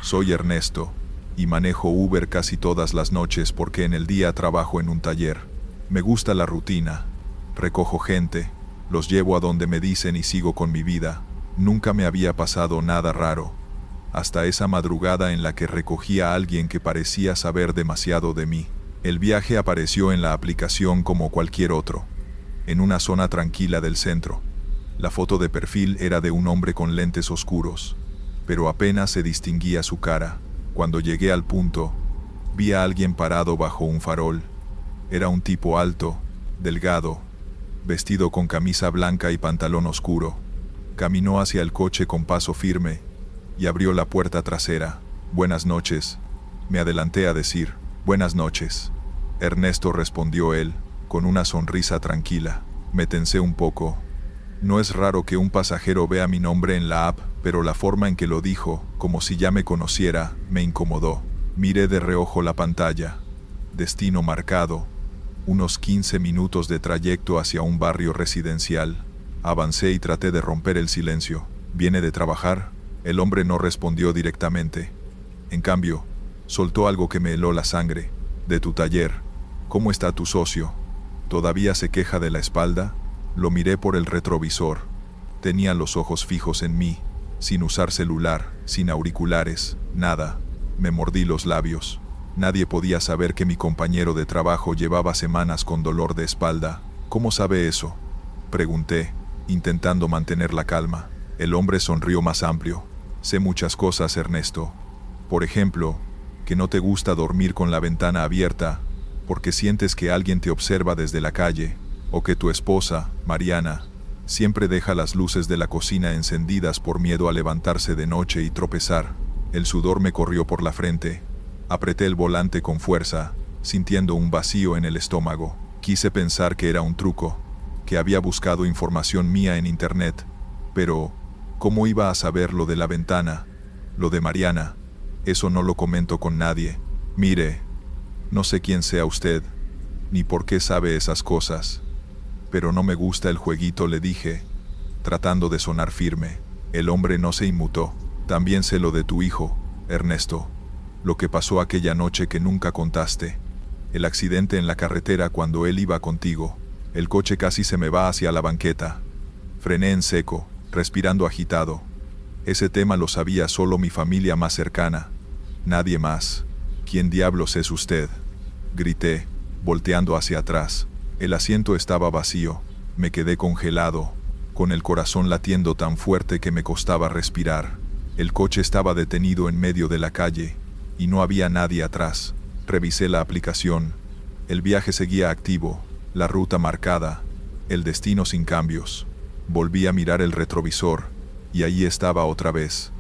Soy Ernesto, y manejo Uber casi todas las noches porque en el día trabajo en un taller. Me gusta la rutina. Recojo gente, los llevo a donde me dicen y sigo con mi vida. Nunca me había pasado nada raro. Hasta esa madrugada en la que recogí a alguien que parecía saber demasiado de mí. El viaje apareció en la aplicación como cualquier otro, en una zona tranquila del centro. La foto de perfil era de un hombre con lentes oscuros, pero apenas se distinguía su cara. Cuando llegué al punto, vi a alguien parado bajo un farol. Era un tipo alto, delgado, vestido con camisa blanca y pantalón oscuro. Caminó hacia el coche con paso firme y abrió la puerta trasera. «Buenas noches», me adelanté a decir. «Buenas noches», Ernesto, respondió él, con una sonrisa tranquila. Me tensé un poco. No es raro que un pasajero vea mi nombre en la app, pero la forma en que lo dijo, como si ya me conociera, me incomodó. Miré de reojo la pantalla. Destino marcado. Unos 15 minutos de trayecto hacia un barrio residencial. Avancé y traté de romper el silencio. «¿Viene de trabajar?». El hombre no respondió directamente. En cambio, soltó algo que me heló la sangre. «¿De tu taller? ¿Cómo está tu socio? ¿Todavía se queja de la espalda?». Lo miré por el retrovisor. Tenía los ojos fijos en mí, sin usar celular, sin auriculares, nada. Me mordí los labios. Nadie podía saber que mi compañero de trabajo llevaba semanas con dolor de espalda. «¿Cómo sabe eso?», pregunté, intentando mantener la calma. El hombre sonrió más amplio. «Sé muchas cosas, Ernesto. Por ejemplo, que no te gusta dormir con la ventana abierta, porque sientes que alguien te observa desde la calle, o que tu esposa, Mariana, siempre deja las luces de la cocina encendidas por miedo a levantarse de noche y tropezar». El sudor me corrió por la frente. Apreté el volante con fuerza, sintiendo un vacío en el estómago. Quise pensar que era un truco, que había buscado información mía en internet, pero ¿cómo iba a saber lo de la ventana? Lo de Mariana, eso no lo comento con nadie. «Mire, no sé quién sea usted, ni por qué sabe esas cosas, pero no me gusta el jueguito», le dije, tratando de sonar firme. El hombre no se inmutó. «También sé lo de tu hijo, Ernesto, lo que pasó aquella noche que nunca contaste. El accidente en la carretera cuando él iba contigo. El coche casi se me va hacia la banqueta. Frené en seco, respirando agitado. Ese tema lo sabía solo mi familia más cercana. Nadie más. «¿Quién diablos es usted?», grité, volteando hacia atrás. El asiento estaba vacío. Me quedé congelado, con el corazón latiendo tan fuerte que me costaba respirar. El coche estaba detenido en medio de la calle, y no había nadie atrás. Revisé la aplicación. El viaje seguía activo, la ruta marcada, el destino sin cambios. Volví a mirar el retrovisor, y allí estaba otra vez,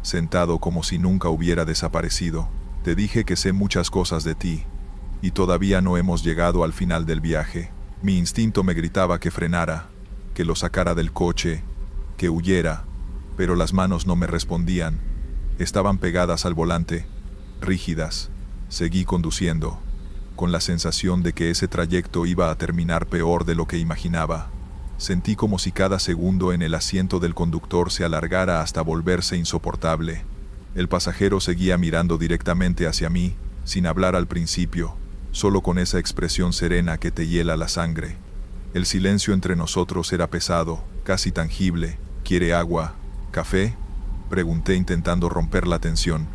sentado como si nunca hubiera desaparecido. «Te dije que sé muchas cosas de ti, y todavía no hemos llegado al final del viaje». Mi instinto me gritaba que frenara, que lo sacara del coche, que huyera, pero las manos no me respondían. Estaban pegadas al volante, rígidas. Seguí conduciendo, con la sensación de que ese trayecto iba a terminar peor de lo que imaginaba. Sentí como si cada segundo en el asiento del conductor se alargara hasta volverse insoportable. El pasajero seguía mirando directamente hacia mí, sin hablar al principio, solo con esa expresión serena que te hiela la sangre. El silencio entre nosotros era pesado, casi tangible. «¿Quiere agua? ¿Café?», pregunté intentando romper la tensión,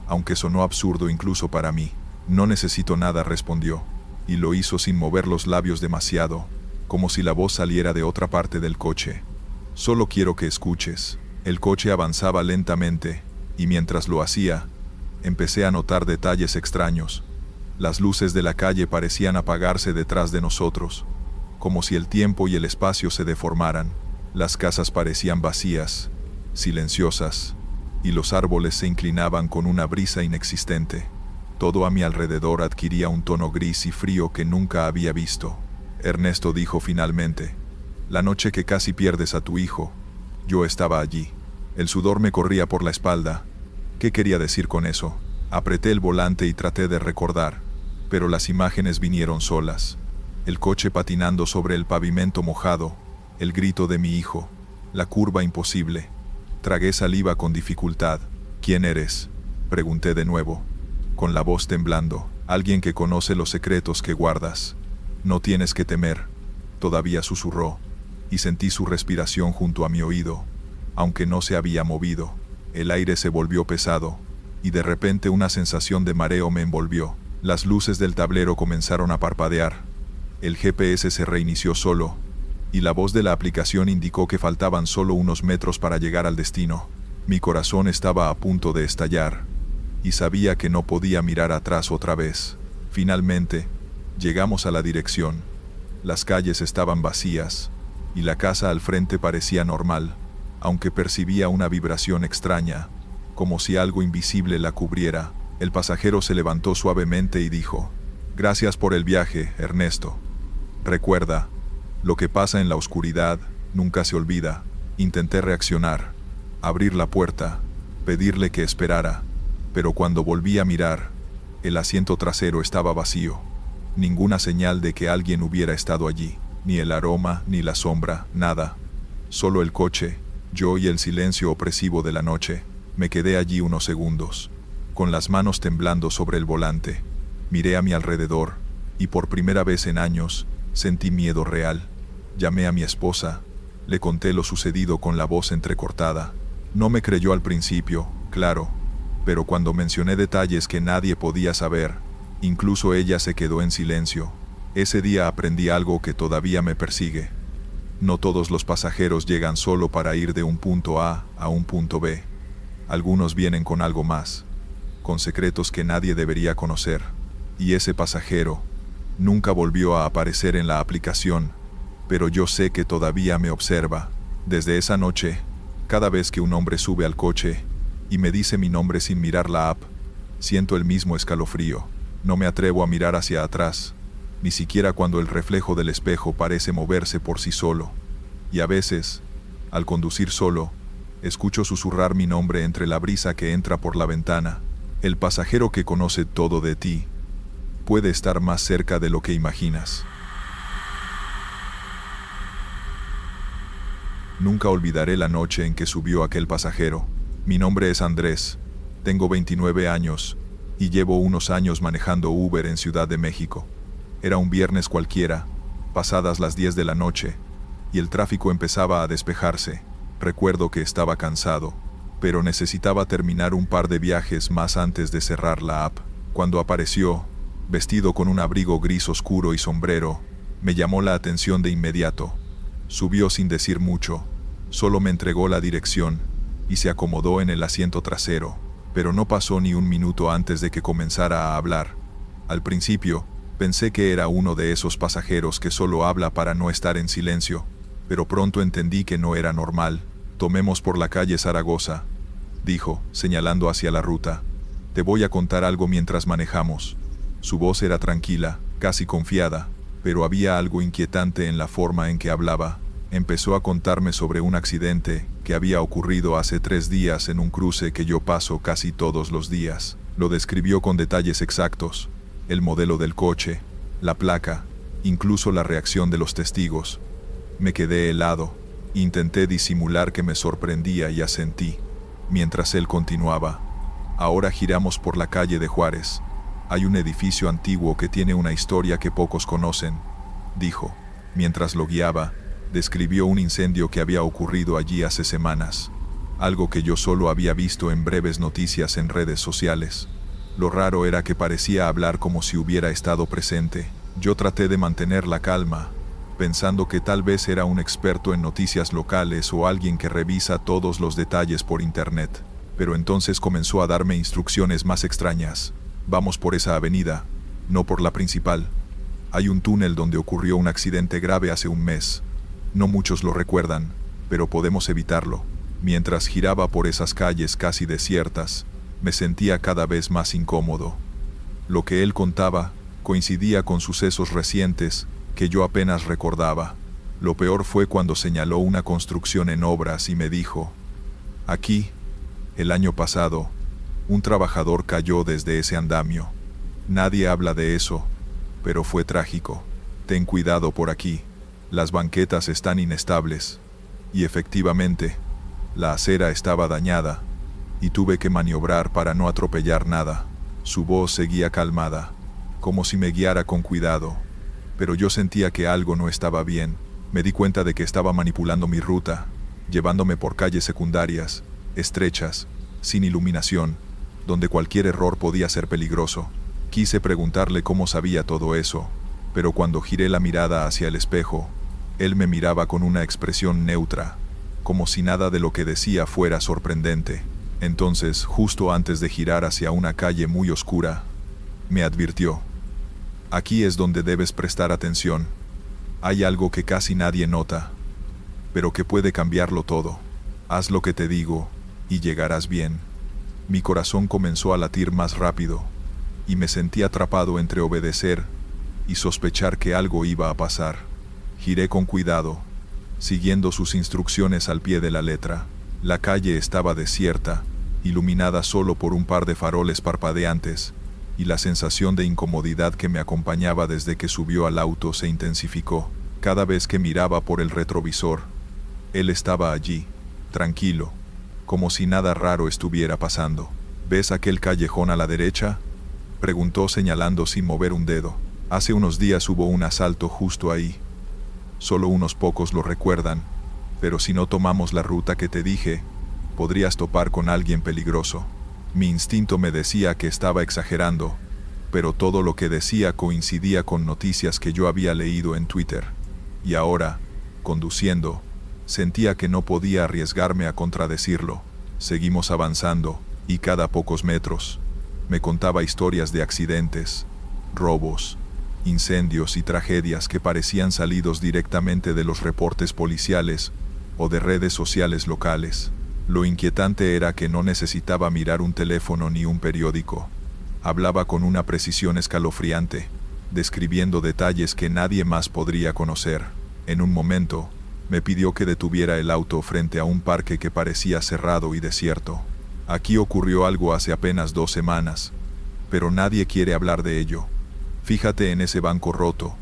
aunque sonó absurdo incluso para mí. «No necesito nada», respondió, y lo hizo sin mover los labios demasiado, como si la voz saliera de otra parte del coche. «Solo quiero que escuches». El coche avanzaba lentamente, y mientras lo hacía, empecé a notar detalles extraños. Las luces de la calle parecían apagarse detrás de nosotros, como si el tiempo y el espacio se deformaran. Las casas parecían vacías, silenciosas, y los árboles se inclinaban con una brisa inexistente. Todo a mi alrededor adquiría un tono gris y frío que nunca había visto. Ernesto dijo finalmente: «La noche que casi pierdes a tu hijo, yo estaba allí». El sudor me corría por la espalda. ¿Qué quería decir con eso? Apreté el volante y traté de recordar, pero las imágenes vinieron solas. El coche patinando sobre el pavimento mojado, el grito de mi hijo, la curva imposible. Tragué saliva con dificultad. «¿Quién eres?», Pregunté de nuevo, con la voz temblando. Alguien que conoce los secretos que guardas. No tienes que temer. Todavía susurró, y sentí su respiración junto a mi oído. Aunque no se había movido, el aire se volvió pesado, y de repente una sensación de mareo me envolvió. Las luces del tablero comenzaron a parpadear. El GPS se reinició solo, y la voz de la aplicación indicó que faltaban solo unos metros para llegar al destino. Mi corazón estaba a punto de estallar, y sabía que no podía mirar atrás otra vez. Finalmente, llegamos a la dirección. Las calles estaban vacías, y la casa al frente parecía normal, aunque percibía una vibración extraña, como si algo invisible la cubriera. El pasajero se levantó suavemente y dijo, «Gracias por el viaje, Ernesto. Recuerda, lo que pasa en la oscuridad nunca se olvida». Intenté reaccionar, abrir la puerta, pedirle que esperara, pero cuando volví a mirar, el asiento trasero estaba vacío. Ninguna señal de que alguien hubiera estado allí, ni el aroma, ni la sombra, nada. Solo el coche, yo y el silencio opresivo de la noche. Me quedé allí unos segundos, con las manos temblando sobre el volante. Miré a mi alrededor, y por primera vez en años, sentí miedo real. Llamé a mi esposa, le conté lo sucedido con la voz entrecortada. No me creyó al principio, claro, pero cuando mencioné detalles que nadie podía saber, incluso ella se quedó en silencio. Ese día aprendí algo que todavía me persigue. No todos los pasajeros llegan solo para ir de un punto A a un punto B. Algunos vienen con algo más, con secretos que nadie debería conocer. Y ese pasajero nunca volvió a aparecer en la aplicación, pero yo sé que todavía me observa. Desde esa noche, cada vez que un hombre sube al coche y me dice mi nombre sin mirar la app, siento el mismo escalofrío. No me atrevo a mirar hacia atrás, ni siquiera cuando el reflejo del espejo parece moverse por sí solo. Y a veces, al conducir solo, escucho susurrar mi nombre entre la brisa que entra por la ventana. El pasajero que conoce todo de ti puede estar más cerca de lo que imaginas. Nunca olvidaré la noche en que subió aquel pasajero. Mi nombre es Andrés, tengo 29 años y llevo unos años manejando Uber en Ciudad de México. Era un viernes cualquiera, pasadas las 10 de la noche, y el tráfico empezaba a despejarse. Recuerdo que estaba cansado, pero necesitaba terminar un par de viajes más antes de cerrar la app. Cuando apareció, vestido con un abrigo gris oscuro y sombrero, me llamó la atención de inmediato. Subió sin decir mucho, solo me entregó la dirección y se acomodó en el asiento trasero, pero no pasó ni un minuto antes de que comenzara a hablar. Al principio, pensé que era uno de esos pasajeros que solo habla para no estar en silencio, pero pronto entendí que no era normal. «Tomemos por la calle Zaragoza», dijo, señalando hacia la ruta. «Te voy a contar algo mientras manejamos». Su voz era tranquila, casi confiada, pero había algo inquietante en la forma en que hablaba. Empezó a contarme sobre un accidente que había ocurrido hace 3 días en un cruce que yo paso casi todos los días. Lo describió con detalles exactos, el modelo del coche, la placa, incluso la reacción de los testigos. Me quedé helado. Intenté disimular que me sorprendía y asentí, mientras él continuaba. «Ahora giramos por la calle de Juárez. Hay un edificio antiguo que tiene una historia que pocos conocen», dijo. Mientras lo guiaba, describió un incendio que había ocurrido allí hace semanas, algo que yo solo había visto en breves noticias en redes sociales. Lo raro era que parecía hablar como si hubiera estado presente. Yo traté de mantener la calma, pensando que tal vez era un experto en noticias locales o alguien que revisa todos los detalles por internet, pero entonces comenzó a darme instrucciones más extrañas. «Vamos por esa avenida, no por la principal. Hay un túnel donde ocurrió un accidente grave hace un mes. No muchos lo recuerdan, pero podemos evitarlo». Mientras giraba por esas calles casi desiertas, me sentía cada vez más incómodo. Lo que él contaba coincidía con sucesos recientes que yo apenas recordaba. Lo peor fue cuando señaló una construcción en obras y me dijo: «Aquí, el año pasado, un trabajador cayó desde ese andamio. Nadie habla de eso, pero fue trágico. Ten cuidado por aquí, las banquetas están inestables». Y efectivamente, la acera estaba dañada, y tuve que maniobrar para no atropellar nada. Su voz seguía calmada, como si me guiara con cuidado, pero yo sentía que algo no estaba bien. Me di cuenta de que estaba manipulando mi ruta, llevándome por calles secundarias, estrechas, sin iluminación, donde cualquier error podía ser peligroso. Quise preguntarle cómo sabía todo eso, pero cuando giré la mirada hacia el espejo, él me miraba con una expresión neutra, como si nada de lo que decía fuera sorprendente. Entonces, justo antes de girar hacia una calle muy oscura, me advirtió: aquí es donde debes prestar atención. Hay algo que casi nadie nota, pero que puede cambiarlo todo. Haz lo que te digo, y llegarás bien. Mi corazón comenzó a latir más rápido, y me sentí atrapado entre obedecer y sospechar que algo iba a pasar. Giré con cuidado, siguiendo sus instrucciones al pie de la letra. La calle estaba desierta, iluminada solo por un par de faroles parpadeantes, y la sensación de incomodidad que me acompañaba desde que subió al auto se intensificó. Cada vez que miraba por el retrovisor, él estaba allí, tranquilo, como si nada raro estuviera pasando. ¿Ves aquel callejón a la derecha?, preguntó señalando sin mover un dedo. Hace unos días hubo un asalto justo ahí. Solo unos pocos lo recuerdan, pero si no tomamos la ruta que te dije, podrías topar con alguien peligroso. Mi instinto me decía que estaba exagerando, pero todo lo que decía coincidía con noticias que yo había leído en Twitter. Y ahora, conduciendo, sentía que no podía arriesgarme a contradecirlo. Seguimos avanzando, y cada pocos metros, me contaba historias de accidentes, robos, incendios y tragedias que parecían salidos directamente de los reportes policiales o de redes sociales locales. Lo inquietante era que no necesitaba mirar un teléfono ni un periódico. Hablaba con una precisión escalofriante, describiendo detalles que nadie más podría conocer. En un momento, me pidió que detuviera el auto frente a un parque que parecía cerrado y desierto. Aquí ocurrió algo hace apenas 2 semanas, pero nadie quiere hablar de ello. Fíjate en ese banco roto,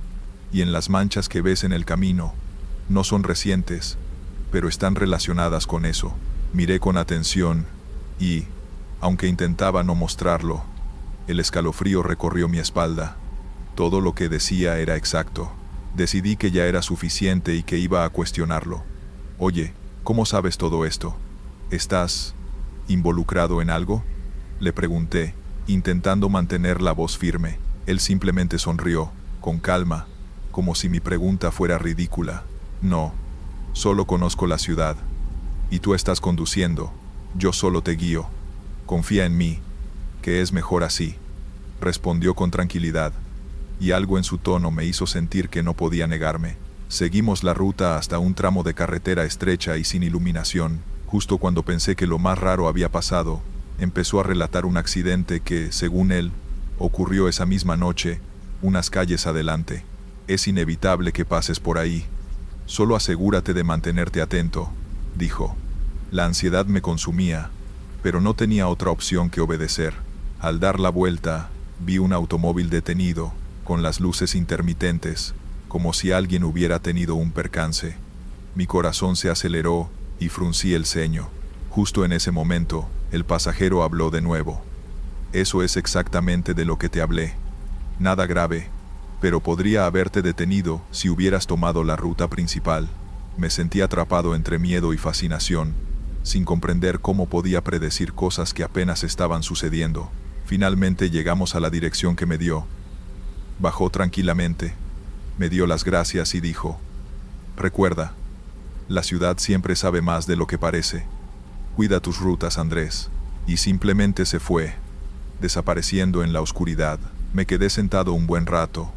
y en las manchas que ves en el camino. No son recientes, pero están relacionadas con eso. Miré con atención, y, aunque intentaba no mostrarlo, el escalofrío recorrió mi espalda. Todo lo que decía era exacto. Decidí que ya era suficiente y que iba a cuestionarlo. Oye, ¿cómo sabes todo esto? ¿Estás involucrado en algo?, le pregunté, intentando mantener la voz firme. Él simplemente sonrió, con calma, como si mi pregunta fuera ridícula. No, solo conozco la ciudad. Y tú estás conduciendo, yo solo te guío. Confía en mí, que es mejor así, respondió con tranquilidad, y algo en su tono me hizo sentir que no podía negarme. Seguimos la ruta hasta un tramo de carretera estrecha y sin iluminación. Justo cuando pensé que lo más raro había pasado, empezó a relatar un accidente que, según él, ocurrió esa misma noche, unas calles adelante. Es inevitable que pases por ahí. Solo asegúrate de mantenerte atento, dijo. La ansiedad me consumía, pero no tenía otra opción que obedecer. Al dar la vuelta, vi un automóvil detenido, con las luces intermitentes, como si alguien hubiera tenido un percance. Mi corazón se aceleró y fruncí el ceño. Justo en ese momento, el pasajero habló de nuevo. Eso es exactamente de lo que te hablé. Nada grave, pero podría haberte detenido si hubieras tomado la ruta principal. Me sentí atrapado entre miedo y fascinación, sin comprender cómo podía predecir cosas que apenas estaban sucediendo. Finalmente llegamos a la dirección que me dio. Bajó tranquilamente, me dio las gracias y dijo: recuerda, la ciudad siempre sabe más de lo que parece. Cuida tus rutas, Andrés. Y simplemente se fue, desapareciendo en la oscuridad. Me quedé sentado un buen rato,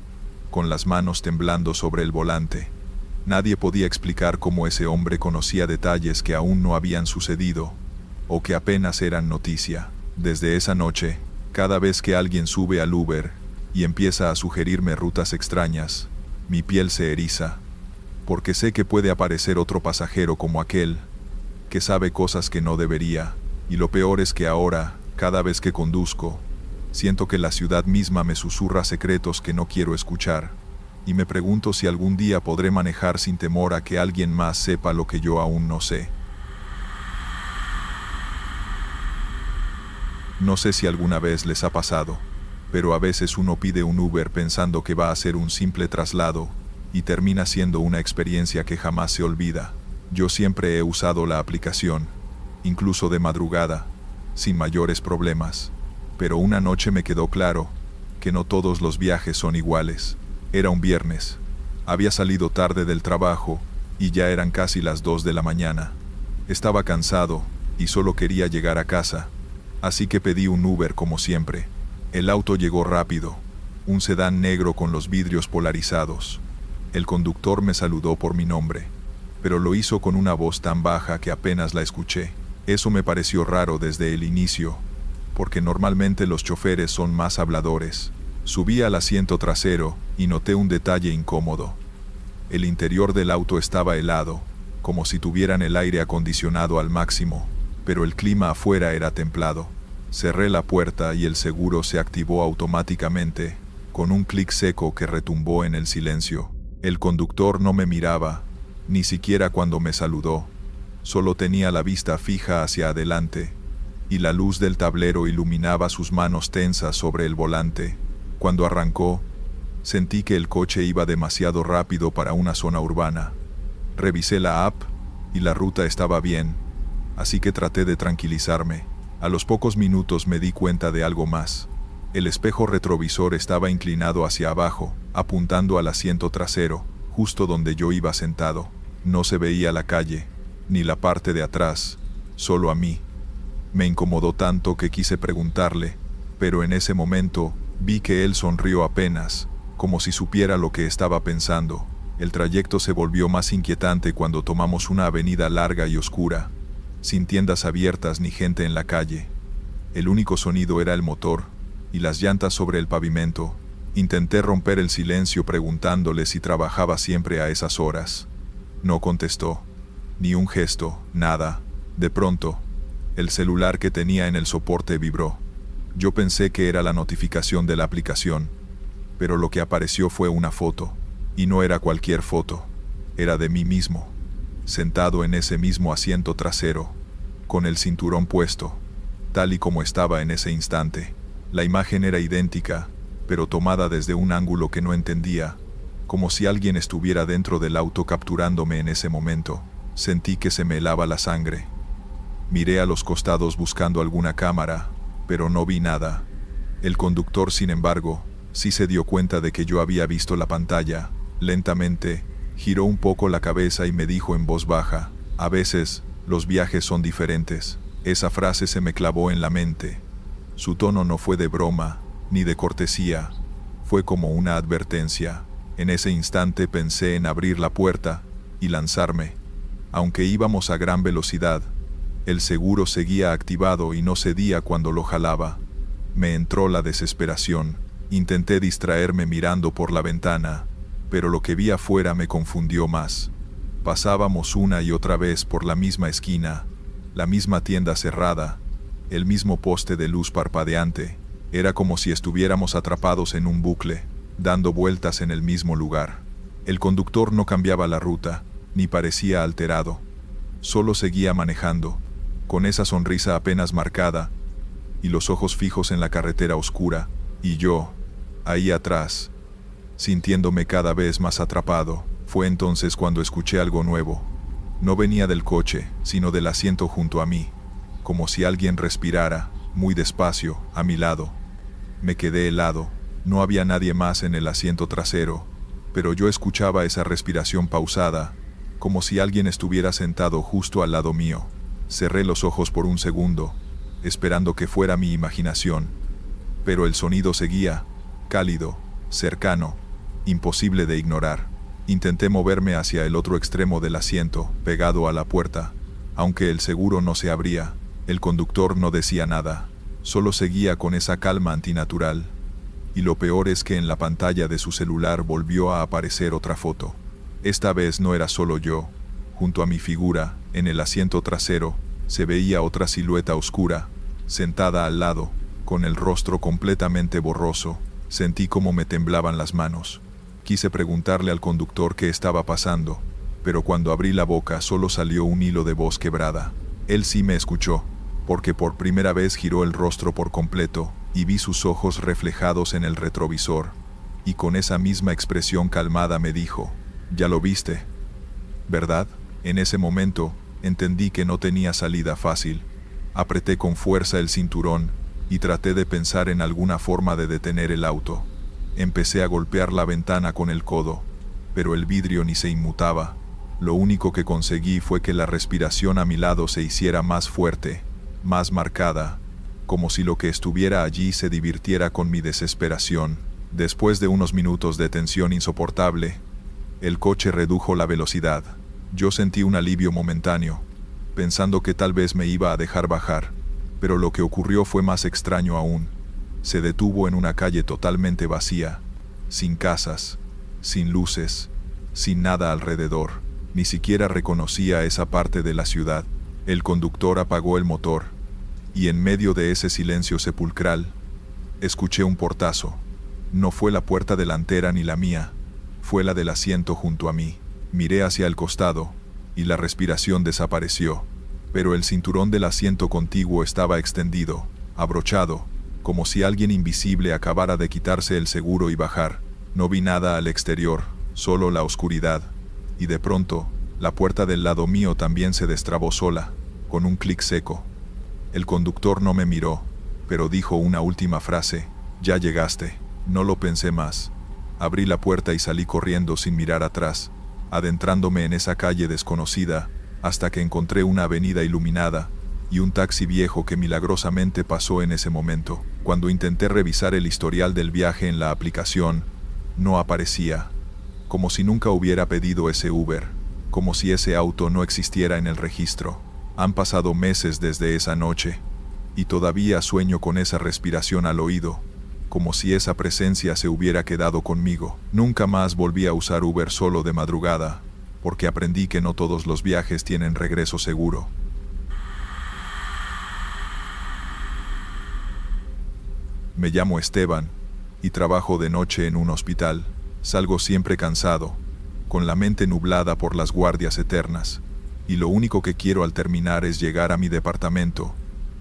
con las manos temblando sobre el volante. Nadie podía explicar cómo ese hombre conocía detalles que aún no habían sucedido, o que apenas eran noticia. Desde esa noche, cada vez que alguien sube al Uber y empieza a sugerirme rutas extrañas, mi piel se eriza, porque sé que puede aparecer otro pasajero como aquel, que sabe cosas que no debería, y lo peor es que ahora, cada vez que conduzco, siento que la ciudad misma me susurra secretos que no quiero escuchar, y me pregunto si algún día podré manejar sin temor a que alguien más sepa lo que yo aún no sé. No sé si alguna vez les ha pasado, pero a veces uno pide un Uber pensando que va a ser un simple traslado, y termina siendo una experiencia que jamás se olvida. Yo siempre he usado la aplicación, incluso de madrugada, sin mayores problemas. Pero una noche me quedó claro que no todos los viajes son iguales. Era un viernes. Había salido tarde del trabajo y ya eran casi las 2 de la mañana. Estaba cansado y solo quería llegar a casa, así que pedí un Uber como siempre. El auto llegó rápido, un sedán negro con los vidrios polarizados. El conductor me saludó por mi nombre, pero lo hizo con una voz tan baja que apenas la escuché. Eso me pareció raro desde el inicio, porque normalmente los choferes son más habladores. Subí al asiento trasero y noté un detalle incómodo. El interior del auto estaba helado, como si tuvieran el aire acondicionado al máximo, pero el clima afuera era templado. Cerré la puerta y el seguro se activó automáticamente, con un clic seco que retumbó en el silencio. El conductor no me miraba, ni siquiera cuando me saludó. Solo tenía la vista fija hacia adelante, y la luz del tablero iluminaba sus manos tensas sobre el volante. Cuando arrancó, sentí que el coche iba demasiado rápido para una zona urbana. Revisé la app, y la ruta estaba bien, así que traté de tranquilizarme. A los pocos minutos me di cuenta de algo más. El espejo retrovisor estaba inclinado hacia abajo, apuntando al asiento trasero, justo donde yo iba sentado. No se veía la calle, ni la parte de atrás, solo a mí. Me incomodó tanto que quise preguntarle, pero en ese momento vi que él sonrió apenas, como si supiera lo que estaba pensando. El trayecto se volvió más inquietante cuando tomamos una avenida larga y oscura, sin tiendas abiertas ni gente en la calle. El único sonido era el motor y las llantas sobre el pavimento. Intenté romper el silencio preguntándole si trabajaba siempre a esas horas. No contestó, ni un gesto, nada. De pronto, el celular que tenía en el soporte vibró. Yo pensé que era la notificación de la aplicación, pero lo que apareció fue una foto, y no era cualquier foto, era de mí mismo, sentado en ese mismo asiento trasero, con el cinturón puesto, tal y como estaba en ese instante. La imagen era idéntica, pero tomada desde un ángulo que no entendía, como si alguien estuviera dentro del auto capturándome en ese momento. Sentí que se me helaba la sangre. Miré a los costados buscando alguna cámara, pero no vi nada. El conductor, sin embargo, sí se dio cuenta de que yo había visto la pantalla. Lentamente, giró un poco la cabeza y me dijo en voz baja, «A veces, los viajes son diferentes». Esa frase se me clavó en la mente. Su tono no fue de broma, ni de cortesía, fue como una advertencia. En ese instante pensé en abrir la puerta y lanzarme. Aunque íbamos a gran velocidad, el seguro seguía activado y no cedía cuando lo jalaba. Me entró la desesperación. Intenté distraerme mirando por la ventana, pero lo que vi afuera me confundió más. Pasábamos una y otra vez por la misma esquina, la misma tienda cerrada, el mismo poste de luz parpadeante. Era como si estuviéramos atrapados en un bucle, dando vueltas en el mismo lugar. El conductor no cambiaba la ruta, ni parecía alterado. Solo seguía manejando, con esa sonrisa apenas marcada, y los ojos fijos en la carretera oscura, y yo, ahí atrás, sintiéndome cada vez más atrapado. Fue entonces cuando escuché algo nuevo. No venía del coche, sino del asiento junto a mí, como si alguien respirara, muy despacio, a mi lado. Me quedé helado. No había nadie más en el asiento trasero, pero yo escuchaba esa respiración pausada, como si alguien estuviera sentado justo al lado mío. Cerré los ojos por un segundo, esperando que fuera mi imaginación, pero el sonido seguía, cálido, cercano, imposible de ignorar. Intenté moverme hacia el otro extremo del asiento, pegado a la puerta. Aunque el seguro no se abría, el conductor no decía nada, solo seguía con esa calma antinatural. Y lo peor es que en la pantalla de su celular volvió a aparecer otra foto. Esta vez no era solo yo. Junto a mi figura, en el asiento trasero, se veía otra silueta oscura, sentada al lado, con el rostro completamente borroso. Sentí cómo me temblaban las manos. Quise preguntarle al conductor qué estaba pasando, pero cuando abrí la boca solo salió un hilo de voz quebrada. Él sí me escuchó. porque por primera vez giró el rostro por completo y vi sus ojos reflejados en el retrovisor, y con esa misma expresión calmada me dijo: «Ya lo viste, ¿verdad?». En ese momento, entendí que no tenía salida fácil. Apreté con fuerza el cinturón y traté de pensar en alguna forma de detener el auto. Empecé a golpear la ventana con el codo, pero el vidrio ni se inmutaba. Lo único que conseguí fue que la respiración a mi lado se hiciera más fuerte, más marcada, como si lo que estuviera allí se divirtiera con mi desesperación. Después de unos minutos de tensión insoportable, el coche redujo la velocidad. Yo sentí un alivio momentáneo, pensando que tal vez me iba a dejar bajar, pero lo que ocurrió fue más extraño aún. Se detuvo en una calle totalmente vacía, sin casas, sin luces, sin nada alrededor. Ni siquiera reconocía esa parte de la ciudad. El conductor apagó el motor, y en medio de ese silencio sepulcral, escuché un portazo. No fue la puerta delantera ni la mía, fue la del asiento junto a mí. Miré hacia el costado, y la respiración desapareció, pero el cinturón del asiento contiguo estaba extendido, abrochado, como si alguien invisible acabara de quitarse el seguro y bajar. No vi nada al exterior, solo la oscuridad, y de pronto, la puerta del lado mío también se destrabó sola, con un clic seco. El conductor no me miró, pero dijo una última frase: «Ya llegaste». No lo pensé más. Abrí la puerta y salí corriendo sin mirar atrás, adentrándome en esa calle desconocida, hasta que encontré una avenida iluminada y un taxi viejo que milagrosamente pasó en ese momento. Cuando intenté revisar el historial del viaje en la aplicación, no aparecía, como si nunca hubiera pedido ese Uber, como si ese auto no existiera en el registro. Han pasado meses desde esa noche, y todavía sueño con esa respiración al oído, como si esa presencia se hubiera quedado conmigo. Nunca más volví a usar Uber solo de madrugada, porque aprendí que no todos los viajes tienen regreso seguro. Me llamo Esteban, y trabajo de noche en un hospital. Salgo siempre cansado, con la mente nublada por las guardias eternas, y lo único que quiero al terminar es llegar a mi departamento,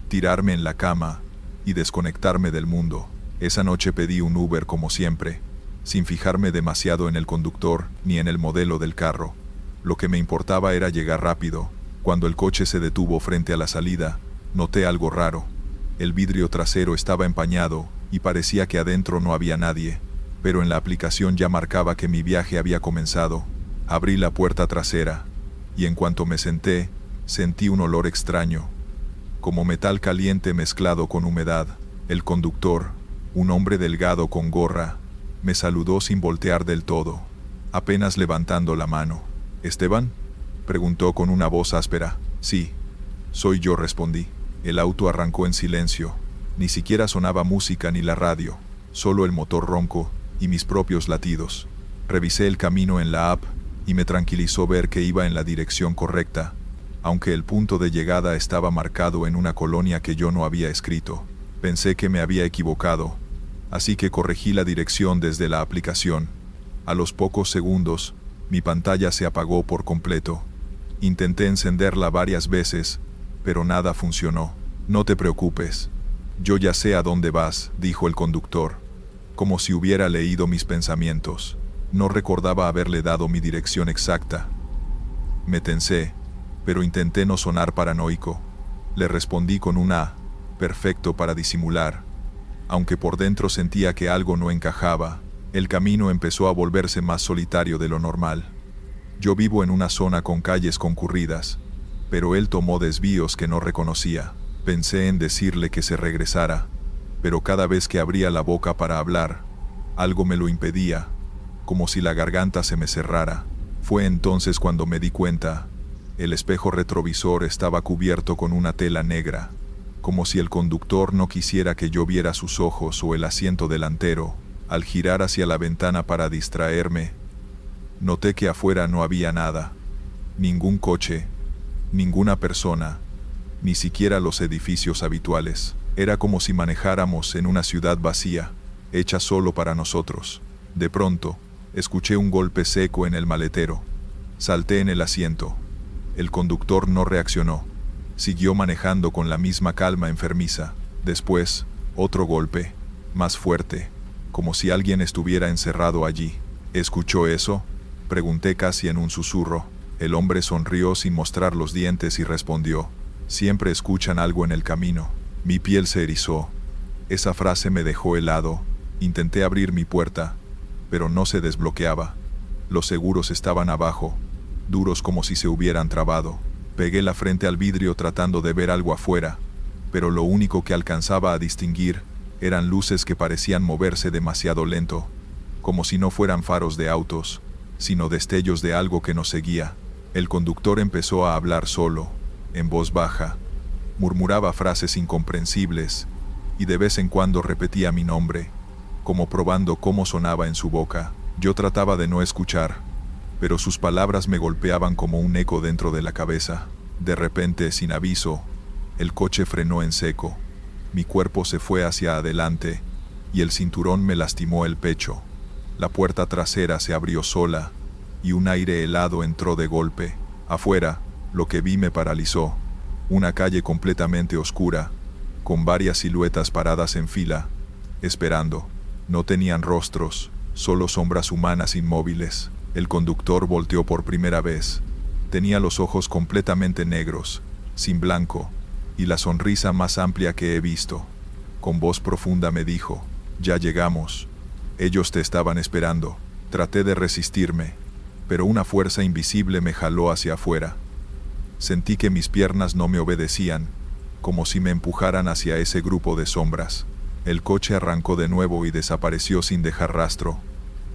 tirarme en la cama y desconectarme del mundo. Esa noche pedí un Uber como siempre, sin fijarme demasiado en el conductor ni en el modelo del carro. Lo que me importaba era llegar rápido. Cuando el coche se detuvo frente a la salida, noté algo raro. El vidrio trasero estaba empañado y parecía que adentro no había nadie, pero en la aplicación ya marcaba que mi viaje había comenzado. Abrí la puerta trasera, y en cuanto me senté, sentí un olor extraño, como metal caliente mezclado con humedad. El conductor, un hombre delgado con gorra, me saludó sin voltear del todo, apenas levantando la mano. «¿Esteban?», preguntó con una voz áspera. «Sí, soy yo», respondí. El auto arrancó en silencio. Ni siquiera sonaba música ni la radio, solo el motor ronco y mis propios latidos. Revisé el camino en la app y me tranquilizó ver que iba en la dirección correcta, aunque el punto de llegada estaba marcado en una colonia que yo no había escrito. Pensé que me había equivocado, así que corregí la dirección desde la aplicación. A los pocos segundos, mi pantalla se apagó por completo. Intenté encenderla varias veces, pero nada funcionó. «No te preocupes, yo ya sé a dónde vas», dijo el conductor, como si hubiera leído mis pensamientos. No recordaba haberle dado mi dirección exacta. Me tensé, pero intenté no sonar paranoico. Le respondí con un «Ah, perfecto», para disimular, aunque por dentro sentía que algo no encajaba. El camino empezó a volverse más solitario de lo normal. Yo vivo en una zona con calles concurridas, pero él tomó desvíos que no reconocía. Pensé en decirle que se regresara, pero cada vez que abría la boca para hablar, algo me lo impedía, como si la garganta se me cerrara. Fue entonces cuando me di cuenta. El espejo retrovisor estaba cubierto con una tela negra, como si el conductor no quisiera que yo viera sus ojos, o el asiento delantero. Al girar hacia la ventana para distraerme, noté que afuera no había nada. Ningún coche, ninguna persona, ni siquiera los edificios habituales. Era como si manejáramos en una ciudad vacía, hecha solo para nosotros. De pronto, escuché un golpe seco en el maletero. Salté en el asiento. El conductor no reaccionó. Siguió manejando con la misma calma enfermiza. Después, otro golpe, más fuerte, como si alguien estuviera encerrado allí. ¿Escuchó eso?, pregunté casi en un susurro. El hombre sonrió sin mostrar los dientes y respondió: siempre escuchan algo en el camino. Mi piel se erizó. Esa frase me dejó helado. Intenté abrir mi puerta, pero no se desbloqueaba. Los seguros estaban abajo, duros como si se hubieran trabado. Pegué la frente al vidrio tratando de ver algo afuera, pero lo único que alcanzaba a distinguir eran luces que parecían moverse demasiado lento, como si no fueran faros de autos, sino destellos de algo que nos seguía. El conductor empezó a hablar solo, en voz baja. Murmuraba frases incomprensibles, y de vez en cuando repetía mi nombre, como probando cómo sonaba en su boca. Yo trataba de no escuchar, pero sus palabras me golpeaban como un eco dentro de la cabeza. De repente, sin aviso, el coche frenó en seco. Mi cuerpo se fue hacia adelante, y el cinturón me lastimó el pecho. La puerta trasera se abrió sola, y un aire helado entró de golpe. Afuera, lo que vi me paralizó. Una calle completamente oscura, con varias siluetas paradas en fila, esperando. No tenían rostros, solo sombras humanas inmóviles. El conductor volteó por primera vez. Tenía los ojos completamente negros, sin blanco, y la sonrisa más amplia que he visto. Con voz profunda me dijo: ya llegamos. Ellos te estaban esperando. Traté de resistirme, pero una fuerza invisible me jaló hacia afuera. Sentí que mis piernas no me obedecían, como si me empujaran hacia ese grupo de sombras. El coche arrancó de nuevo y desapareció sin dejar rastro,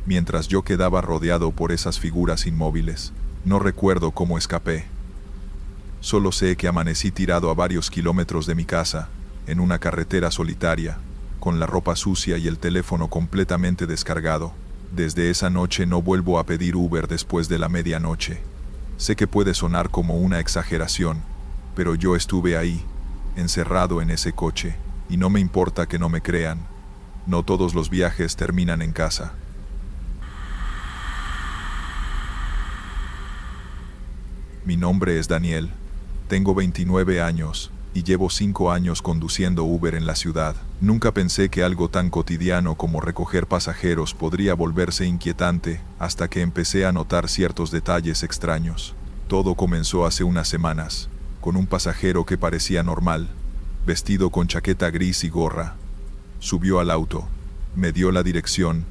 mientras yo quedaba rodeado por esas figuras inmóviles. No recuerdo cómo escapé. Solo sé que amanecí tirado a varios kilómetros de mi casa, en una carretera solitaria, con la ropa sucia y el teléfono completamente descargado. Desde esa noche no vuelvo a pedir Uber después de la medianoche. Sé que puede sonar como una exageración, pero yo estuve ahí, encerrado en ese coche, y no me importa que no me crean. No todos los viajes terminan en casa. Mi nombre es Daniel. Tengo 29 años, y llevo 5 años conduciendo Uber en la ciudad. Nunca pensé que algo tan cotidiano como recoger pasajeros podría volverse inquietante, hasta que empecé a notar ciertos detalles extraños. Todo comenzó hace unas semanas, con un pasajero que parecía normal, vestido con chaqueta gris y gorra. Subió al auto, me dio la dirección,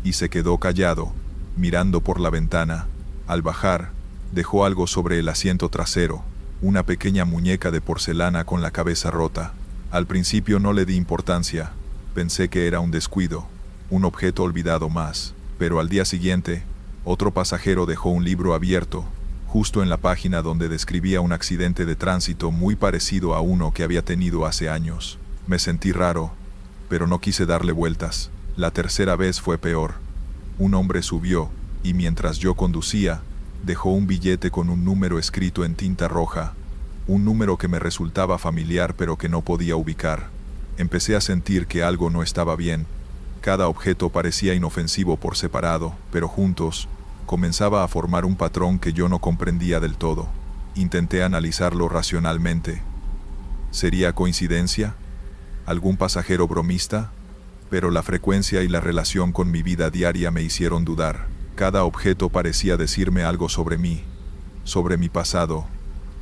y se quedó callado, mirando por la ventana. Al bajar, dejó algo sobre el asiento trasero, una pequeña muñeca de porcelana con la cabeza rota. Al principio no le di importancia, pensé que era un descuido, un objeto olvidado más, pero al día siguiente, otro pasajero dejó un libro abierto, justo en la página donde describía un accidente de tránsito muy parecido a uno que había tenido hace años. Me sentí raro, pero no quise darle vueltas. La tercera vez fue peor. Un hombre subió, y mientras yo conducía, dejó un billete con un número escrito en tinta roja, un número que me resultaba familiar pero que no podía ubicar. Empecé a sentir que algo no estaba bien. Cada objeto parecía inofensivo por separado, pero juntos, comenzaba a formar un patrón que yo no comprendía del todo. Intenté analizarlo racionalmente. ¿Sería coincidencia? ¿Algún pasajero bromista? Pero la frecuencia y la relación con mi vida diaria me hicieron dudar. Cada objeto parecía decirme algo sobre mí, sobre mi pasado,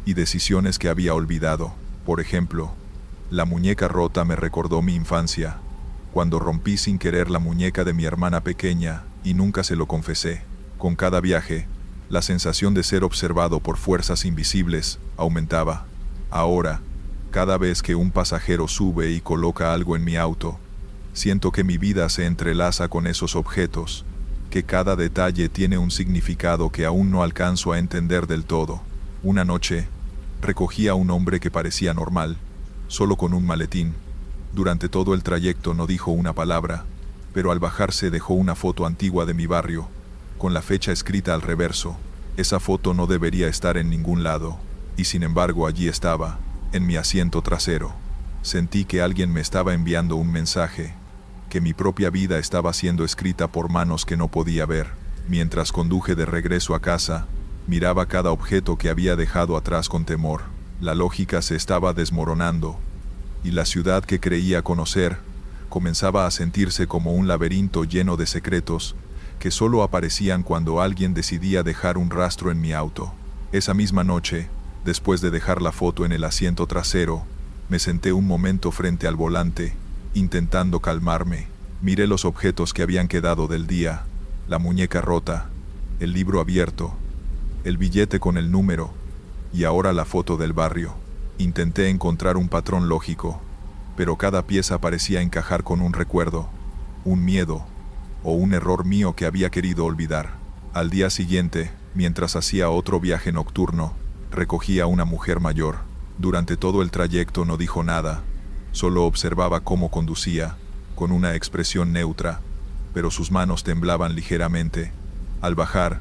y decisiones que había olvidado. Por ejemplo, la muñeca rota me recordó mi infancia, cuando rompí sin querer la muñeca de mi hermana pequeña, y nunca se lo confesé. Con cada viaje, la sensación de ser observado por fuerzas invisibles aumentaba. Ahora, cada vez que un pasajero sube y coloca algo en mi auto, siento que mi vida se entrelaza con esos objetos, que cada detalle tiene un significado que aún no alcanzo a entender del todo. Una noche, recogí a un hombre que parecía normal, solo con un maletín. Durante todo el trayecto no dijo una palabra, pero al bajarse dejó una foto antigua de mi barrio, con la fecha escrita al reverso. Esa foto no debería estar en ningún lado, y sin embargo allí estaba, en mi asiento trasero. Sentí que alguien me estaba enviando un mensaje, que mi propia vida estaba siendo escrita por manos que no podía ver. Mientras conduje de regreso a casa, miraba cada objeto que había dejado atrás con temor. La lógica se estaba desmoronando, y la ciudad que creía conocer comenzaba a sentirse como un laberinto lleno de secretos que solo aparecían cuando alguien decidía dejar un rastro en mi auto. Esa misma noche, después de dejar la foto en el asiento trasero, me senté un momento frente al volante, intentando calmarme. Miré los objetos que habían quedado del día, la muñeca rota, el libro abierto, el billete con el número, y ahora la foto del barrio. Intenté encontrar un patrón lógico, pero cada pieza parecía encajar con un recuerdo, un miedo, o un error mío que había querido olvidar. Al día siguiente, mientras hacía otro viaje nocturno, recogí a una mujer mayor. Durante todo el trayecto no dijo nada, solo observaba cómo conducía, con una expresión neutra, pero sus manos temblaban ligeramente. Al bajar,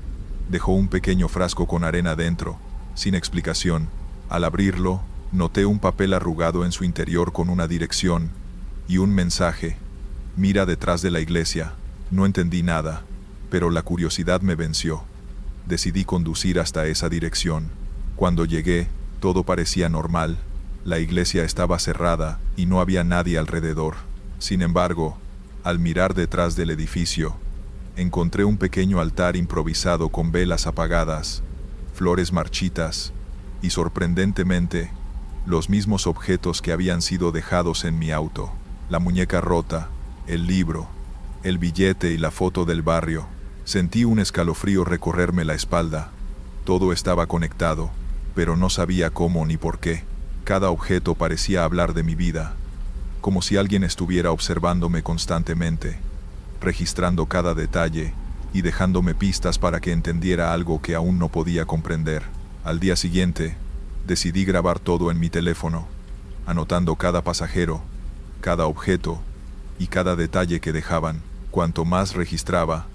dejó un pequeño frasco con arena dentro, sin explicación. Al abrirlo, noté un papel arrugado en su interior con una dirección y un mensaje: mira detrás de la iglesia. No entendí nada, pero la curiosidad me venció. Decidí conducir hasta esa dirección. Cuando llegué, todo parecía normal. La iglesia estaba cerrada y no había nadie alrededor. Sin embargo, al mirar detrás del edificio, encontré un pequeño altar improvisado con velas apagadas, flores marchitas y, sorprendentemente, los mismos objetos que habían sido dejados en mi auto: la muñeca rota, el libro, el billete y la foto del barrio. Sentí un escalofrío recorrerme la espalda. Todo estaba conectado, pero no sabía cómo ni por qué. Cada objeto parecía hablar de mi vida, como si alguien estuviera observándome constantemente, registrando cada detalle y dejándome pistas para que entendiera algo que aún no podía comprender. Al día siguiente, decidí grabar todo en mi teléfono, anotando cada pasajero, cada objeto y cada detalle que dejaban. Cuanto más registraba,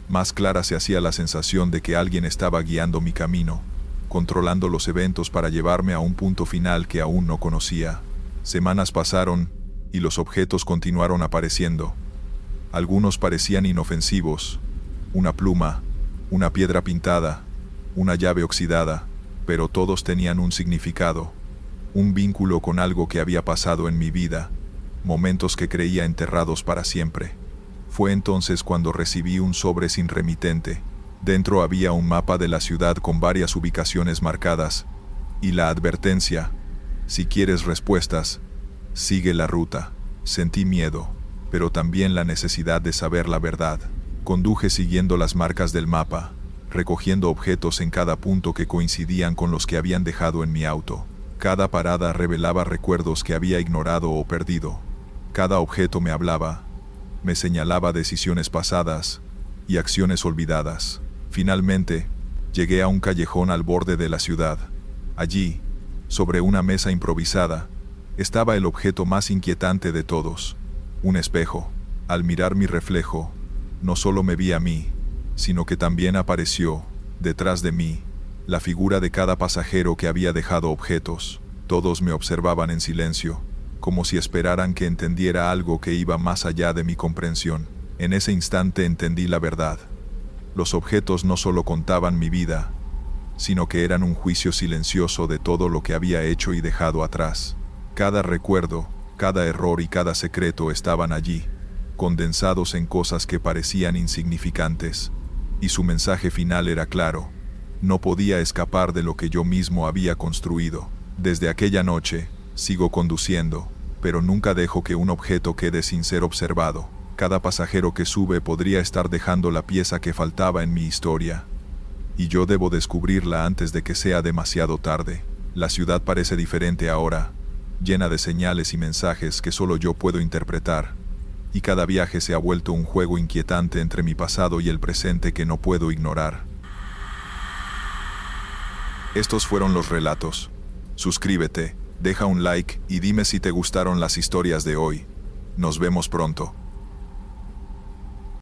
más clara se hacía la sensación de que alguien estaba guiando mi camino, controlando los eventos para llevarme a un punto final que aún no conocía. Semanas pasaron y los objetos continuaron apareciendo. Algunos parecían inofensivos: una pluma, una piedra pintada, una llave oxidada, pero todos tenían un significado, un vínculo con algo que había pasado en mi vida, momentos que creía enterrados para siempre. Fue entonces cuando recibí un sobre sin remitente. Dentro había un mapa de la ciudad con varias ubicaciones marcadas, y la advertencia: si quieres respuestas, sigue la ruta. Sentí miedo, pero también la necesidad de saber la verdad. Conduje siguiendo las marcas del mapa, recogiendo objetos en cada punto que coincidían con los que habían dejado en mi auto. Cada parada revelaba recuerdos que había ignorado o perdido. Cada objeto me hablaba, me señalaba decisiones pasadas y acciones olvidadas. Finalmente, llegué a un callejón al borde de la ciudad. Allí, sobre una mesa improvisada, estaba el objeto más inquietante de todos: un espejo. Al mirar mi reflejo, no solo me vi a mí, sino que también apareció, detrás de mí, la figura de cada pasajero que había dejado objetos. Todos me observaban en silencio, como si esperaran que entendiera algo que iba más allá de mi comprensión. En ese instante entendí la verdad. Los objetos no solo contaban mi vida, sino que eran un juicio silencioso de todo lo que había hecho y dejado atrás. Cada recuerdo, cada error y cada secreto estaban allí, condensados en cosas que parecían insignificantes. Y su mensaje final era claro: no podía escapar de lo que yo mismo había construido. Desde aquella noche, sigo conduciendo, pero nunca dejo que un objeto quede sin ser observado. Cada pasajero que sube podría estar dejando la pieza que faltaba en mi historia, y yo debo descubrirla antes de que sea demasiado tarde. La ciudad parece diferente ahora, llena de señales y mensajes que solo yo puedo interpretar, y cada viaje se ha vuelto un juego inquietante entre mi pasado y el presente que no puedo ignorar. Estos fueron los relatos. Suscríbete, deja un like y dime si te gustaron las historias de hoy. Nos vemos pronto.